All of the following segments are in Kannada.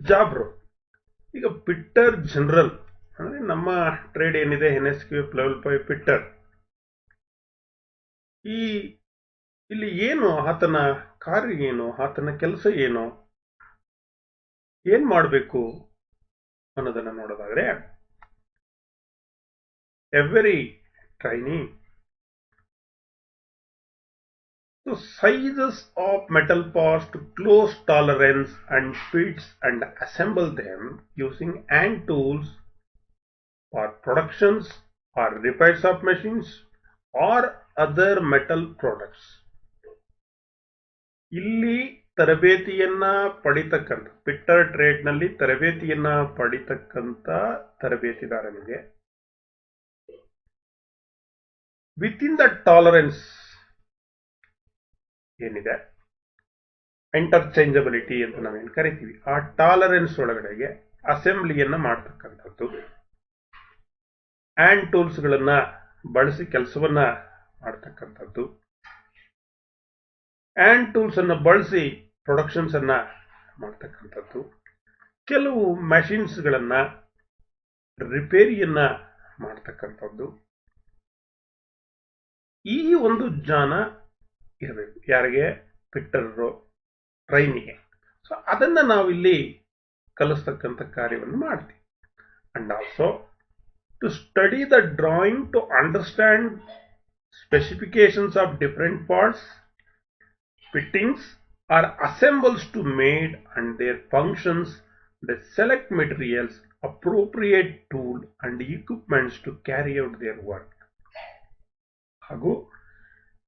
Job roll. ಈಗ ಪಿಟ್ಟರ್ ಜನರಲ್ ಅಂದ್ರೆ ನಮ್ಮ ಟ್ರೇಡ್ ಏನಿದೆ NSQF ಲೆವೆಲ್ 5 ಪಿಟ್ಟರ್, ಈ ಇಲ್ಲಿ ಏನು ಆತನ ಕಾರ್ಯ, ಏನು ಆತನ ಕೆಲಸ, ಏನು ಏನ್ ಮಾಡಬೇಕು ಅನ್ನೋದನ್ನ ನೋಡೋದಾದ್ರೆ, every trainee to sizes of metal parts to close tolerance and fits and assemble them using hand tools for productions or repairs of machines or other metal products. ಇಲ್ಲಿ ತರಬೇತಿಯನ್ನ ಪಡಿತಕ್ಕಂಥ ಪಿಟ್ಟರ್ ಟ್ರೇಡ್ ನಲ್ಲಿ ತರಬೇತಿಯನ್ನ ಪಡಿತಕ್ಕಂಥ ತರಬೇತಿದಾರನಿಗೆ ವಿತಿನ್ ದ ಟಾಲರೆನ್ಸ್ ಏನಿದೆ, ಇಂಟರ್ಚೇಂಜಬಿಲಿಟಿ ಅಂತ ನಾವೇನು ಕರಿತೀವಿ, ಆ ಟಾಲರೆನ್ಸ್ ಒಳಗಡೆಗೆ ಅಸೆಂಬ್ಲಿಯನ್ನ ಮಾಡ್ತಕ್ಕಂಥದ್ದು, ಹ್ಯಾಂಡ್ ಟೂಲ್ಸ್ ಗಳನ್ನ ಬಳಸಿ ಕೆಲಸವನ್ನ ಮಾಡ್ತಕ್ಕಂಥದ್ದು, ಹ್ಯಾಂಡ್ ಟೂಲ್ಸ್ ಅನ್ನ ಬಳಸಿ ಪ್ರೊಡಕ್ಷನ್ಸ್ ಅನ್ನ ಮಾಡ್ತಕ್ಕಂಥದ್ದು, ಕೆಲವು ಮೆಷಿನ್ಸ್ ಗಳನ್ನ ರಿಪೇರಿಯನ್ನ ಮಾಡ್ತಕ್ಕಂಥದ್ದು. ಈ ಒಂದು ಜ್ಞಾನ ಇರಬೇಕು ಯಾರಿಗೆ? ಪಿಟ್ಟರ್ ಟ್ರೈನಿಗೆ. ಸೊ ಅದನ್ನ ನಾವಿಲ್ಲಿ ಕಲಿಸ್ತಕ್ಕಂಥ ಕಾರ್ಯವನ್ನು ಮಾಡ್ತೀವಿ. And also to study the drawing to understand specifications of different parts, fittings are assembles to made and their functions, they select materials, appropriate tool and equipments to carry out their work. ಹಾಗೂ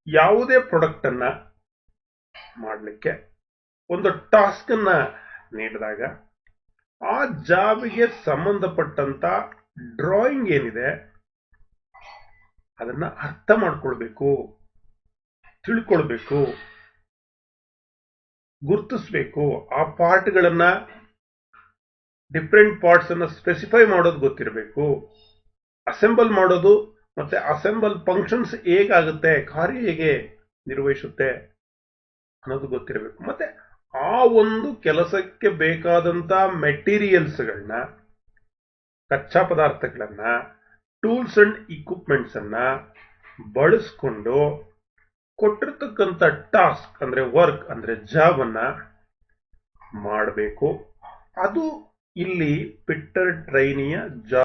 ಯಾವುದೇ ಪ್ರಾಡಕ್ಟ್ ಅನ್ನ ಮಾಡಲಿಕ್ಕೆ ಒಂದು ಟಾಸ್ಕ್ ಅನ್ನ ನೀಡಿದಾಗ ಆ ಜಾಬ್ಗೆ ಸಂಬಂಧಪಟ್ಟಂತ ಡ್ರಾಯಿಂಗ್ ಏನಿದೆ ಅದನ್ನ ಅರ್ಥ ಮಾಡ್ಕೊಳ್ಬೇಕು, ತಿಳ್ಕೊಳ್ಬೇಕು, ಗುರುತಿಸ್ಬೇಕು. ಆ ಪಾರ್ಟ್ಗಳನ್ನ, ಡಿಫ್ರೆಂಟ್ ಪಾರ್ಟ್ಸ್ ಅನ್ನ ಸ್ಪೆಸಿಫೈ ಮಾಡೋದು ಗೊತ್ತಿರಬೇಕು, ಅಸೆಂಬಲ್ ಮಾಡೋದು ಮತ್ತೆ ಅಸೆಂಬಲ್ ಫಂಕ್ಷನ್ಸ್ ಹೇಗಾಗುತ್ತೆ, ಕಾರ್ಯ ಹೇಗೆ ನಿರ್ವಹಿಸುತ್ತೆ ಅನ್ನೋದು ಗೊತ್ತಿರಬೇಕು. ಮತ್ತೆ ಆ ಒಂದು ಕೆಲಸಕ್ಕೆ ಬೇಕಾದಂತ ಮೆಟೀರಿಯಲ್ಸ್ಗಳನ್ನ, ಕಚ್ಚಾ ಪದಾರ್ಥಗಳನ್ನ, ಟೂಲ್ಸ್ ಅಂಡ್ ಇಕ್ವಿಪ್ಮೆಂಟ್ಸ್ ಅನ್ನ ಬಳಸ್ಕೊಂಡು ಕೊಟ್ಟಿರ್ತಕ್ಕಂಥ ಟಾಸ್ಕ್ ಅಂದ್ರೆ ವರ್ಕ್ ಅಂದ್ರೆ ಜಾಬ್ ಅನ್ನ ಮಾಡಬೇಕು. ಅದು ಇಲ್ಲಿ ಪಿಟ್ಟರ್ ಟ್ರೈನಿಯ ಜಾಬ್.